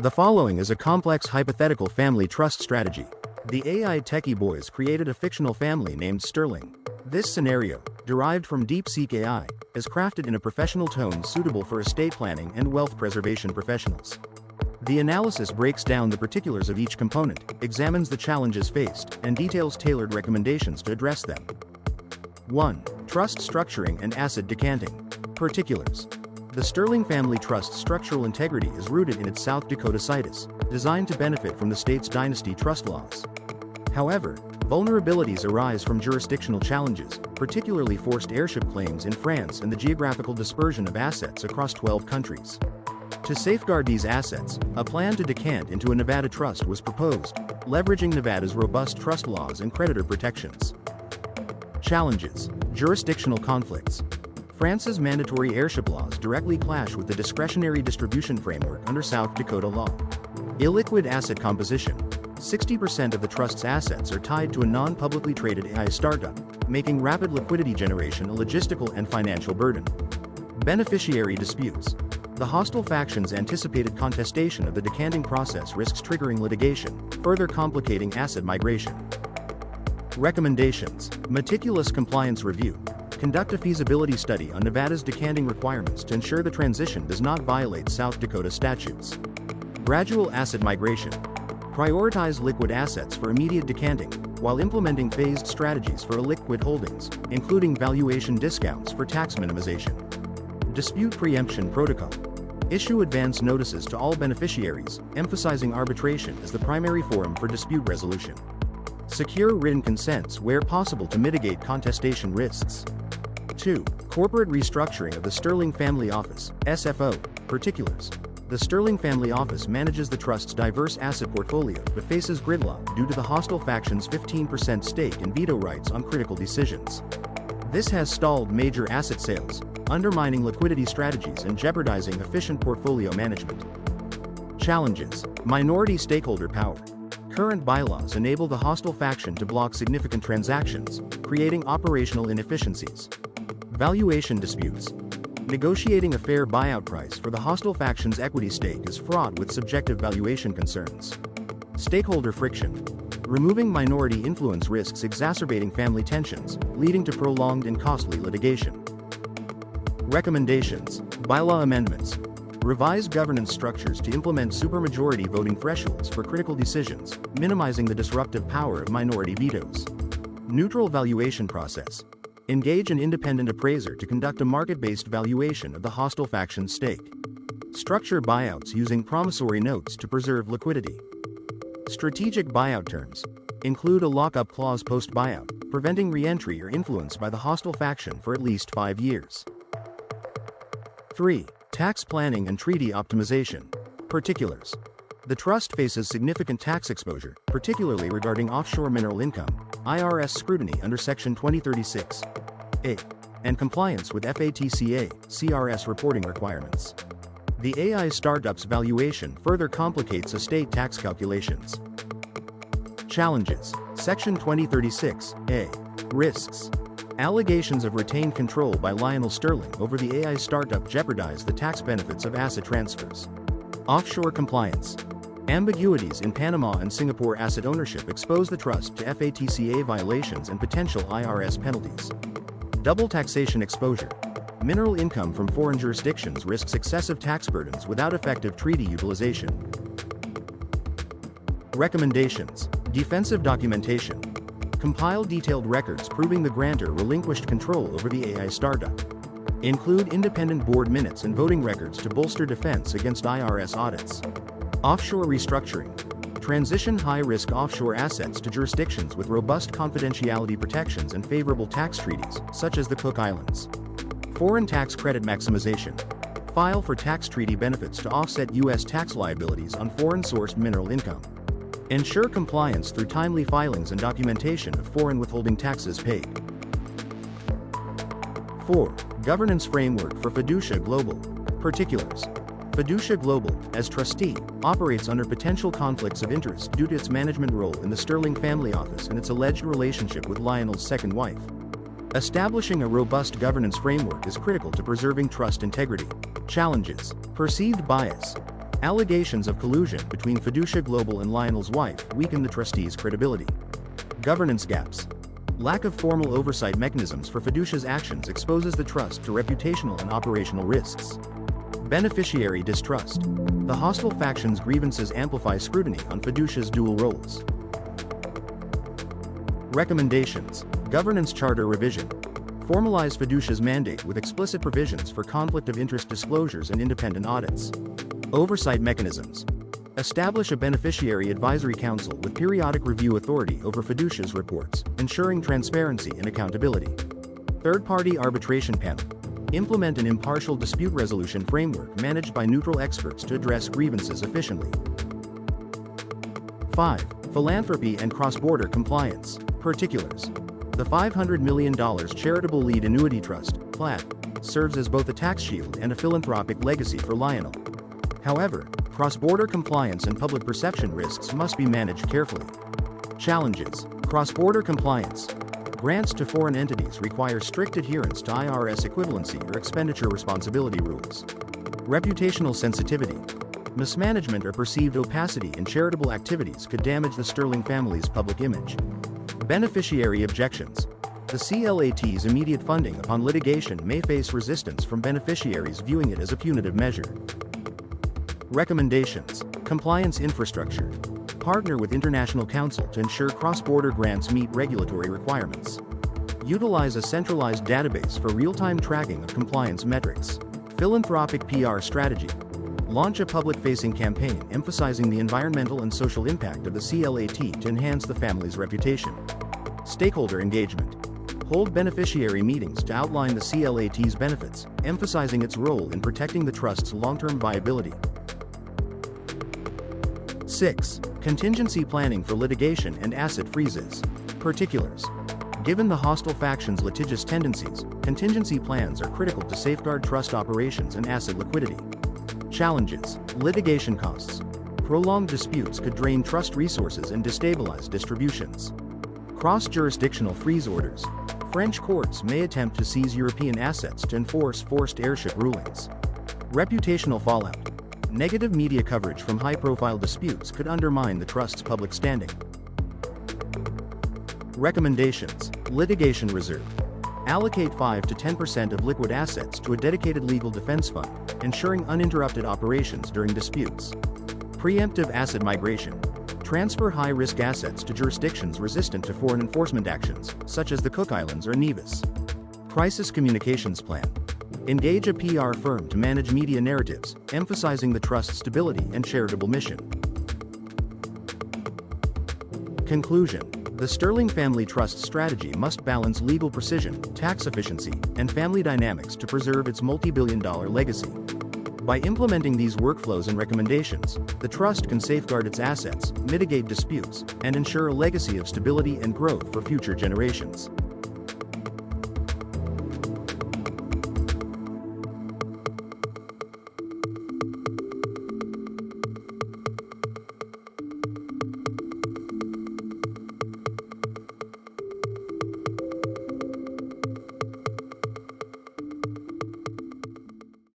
The following is a complex hypothetical family trust strategy. The AI Tekkie Boyz created a fictional family named Sterling. This scenario, derived from DeepSeek AI, is crafted in a professional tone suitable for estate planning and wealth preservation professionals. The analysis breaks down the particulars of each component, examines the challenges faced, and details tailored recommendations to address them. 1. Trust structuring and asset decanting. Particulars. The Sterling Family Trust's structural integrity is rooted in its South Dakota situs, designed to benefit from the state's dynasty trust laws. However, vulnerabilities arise from jurisdictional challenges, particularly forced heirship claims in France and the geographical dispersion of assets across 12 countries. To safeguard these assets, a plan to decant into a Nevada trust was proposed, leveraging Nevada's robust trust laws and creditor protections. Challenges. Jurisdictional conflicts. France's mandatory heirship laws directly clash with the discretionary distribution framework under South Dakota law. Illiquid asset composition. 60% of the trust's assets are tied to a non-publicly traded AI startup, making rapid liquidity generation a logistical and financial burden. Beneficiary disputes. The hostile factions' anticipated contestation of the decanting process risks triggering litigation, further complicating asset migration. Recommendations. Meticulous compliance review. Conduct a feasibility study on Nevada's decanting requirements to ensure the transition does not violate South Dakota statutes. Gradual asset migration. Prioritize liquid assets for immediate decanting, while implementing phased strategies for illiquid holdings, including valuation discounts for tax minimization. Dispute preemption protocol. Issue advance notices to all beneficiaries, emphasizing arbitration as the primary forum for dispute resolution. Secure written consents where possible to mitigate contestation risks. 2. Corporate restructuring of the Sterling Family Office, SFO. Particulars. The Sterling Family Office manages the trust's diverse asset portfolio but faces gridlock due to the hostile faction's 15% stake and veto rights on critical decisions. This has stalled major asset sales, undermining liquidity strategies and jeopardizing efficient portfolio management. Challenges. Minority stakeholder power. Current bylaws enable the hostile faction to block significant transactions, creating operational inefficiencies. Valuation disputes. Negotiating a fair buyout price for the hostile faction's equity stake is fraught with subjective valuation concerns. Stakeholder friction. Removing minority influence risks exacerbating family tensions, leading to prolonged and costly litigation. Recommendations. Bylaw amendments. Revise governance structures to implement supermajority voting thresholds for critical decisions, minimizing the disruptive power of minority vetoes. Neutral valuation process. Engage an independent appraiser to conduct a market-based valuation of the hostile faction's stake. Structure buyouts using promissory notes to preserve liquidity. Strategic buyout terms. Include a lock-up clause post-buyout, preventing re-entry or influence by the hostile faction for at least 5 years. 3. Tax planning and treaty optimization. Particulars. The trust faces significant tax exposure, particularly regarding offshore mineral income, IRS scrutiny under Section 2036(a), and compliance with FATCA, CRS reporting requirements. The AI startup's valuation further complicates estate tax calculations. Challenges. Section 2036(a). Risks. Allegations of retained control by Lionel Sterling over the AI startup jeopardize the tax benefits of asset transfers. Offshore compliance. Ambiguities in Panama and Singapore asset ownership expose the trust to FATCA violations and potential IRS penalties. Double taxation exposure. Mineral income from foreign jurisdictions risks excessive tax burdens without effective treaty utilization. Recommendations. Defensive documentation. Compile detailed records proving the grantor relinquished control over the AI startup. Include independent board minutes and voting records to bolster defense against IRS audits. Offshore restructuring. Transition high-risk offshore assets to jurisdictions with robust confidentiality protections and favorable tax treaties, such as the Cook Islands. Foreign tax credit maximization. File for tax treaty benefits to offset U.S. tax liabilities on foreign-sourced mineral income. Ensure compliance through timely filings and documentation of foreign withholding taxes paid. 4. Governance framework for Fiducia Global. Particulars. Fiducia Global, as trustee, operates under potential conflicts of interest due to its management role in the Sterling Family Office and its alleged relationship with Lionel's second wife. Establishing a robust governance framework is critical to preserving trust integrity. Challenges. Perceived bias. Allegations of collusion between Fiducia Global and Lionel's wife weaken the trustee's credibility. Governance gaps. Lack of formal oversight mechanisms for Fiducia's actions exposes the trust to reputational and operational risks. Beneficiary distrust. The hostile factions' grievances amplify scrutiny on Fiducia's dual roles. Recommendations. Governance charter revision. Formalize Fiducia's mandate with explicit provisions for conflict of interest disclosures and independent audits. Oversight mechanisms. Establish a beneficiary advisory council with periodic review authority over Fiducia's reports, ensuring transparency and accountability. Third-party arbitration panel. Implement an impartial dispute resolution framework managed by neutral experts to address grievances efficiently. 5. Philanthropy and cross-border compliance. Particulars. The $500 million Charitable Lead Annuity Trust, PLAT, serves as both a tax shield and a philanthropic legacy for Lionel. However, cross-border compliance and public perception risks must be managed carefully. Challenges. Cross-border compliance. Grants to foreign entities require strict adherence to IRS equivalency or expenditure responsibility rules. Reputational sensitivity. Mismanagement or perceived opacity in charitable activities could damage the Sterling family's public image. Beneficiary objections. The CLAT's immediate funding upon litigation may face resistance from beneficiaries viewing it as a punitive measure. Recommendations. Compliance infrastructure. Partner with international counsel to ensure cross-border grants meet regulatory requirements. Utilize a centralized database for real-time tracking of compliance metrics. Philanthropic PR strategy. Launch a public-facing campaign emphasizing the environmental and social impact of the CLAT to enhance the family's reputation. Stakeholder engagement. Hold beneficiary meetings to outline the CLAT's benefits, emphasizing its role in protecting the trust's long-term viability. 6. Contingency planning for litigation and asset freezes. Particulars. Given the hostile factions' litigious tendencies, contingency plans are critical to safeguard trust operations and asset liquidity. Challenges. Litigation costs. Prolonged disputes could drain trust resources and destabilize distributions. Cross-jurisdictional freeze orders. French courts may attempt to seize European assets to enforce forced heirship rulings. Reputational fallout. Negative media coverage from high-profile disputes could undermine the trust's public standing. Recommendations. Litigation reserve. Allocate 5 to 10% of liquid assets to a dedicated legal defense fund, ensuring uninterrupted operations during disputes. Preemptive asset migration. Transfer high-risk assets to jurisdictions resistant to foreign enforcement actions, such as the Cook Islands or Nevis. Crisis communications plan. Engage a PR firm to manage media narratives, emphasizing the trust's stability and charitable mission. Conclusion. The Sterling Family Trust strategy must balance legal precision, tax efficiency, and family dynamics to preserve its multi-billion-dollar legacy. By implementing these workflows and recommendations, the trust can safeguard its assets, mitigate disputes, and ensure a legacy of stability and growth for future generations.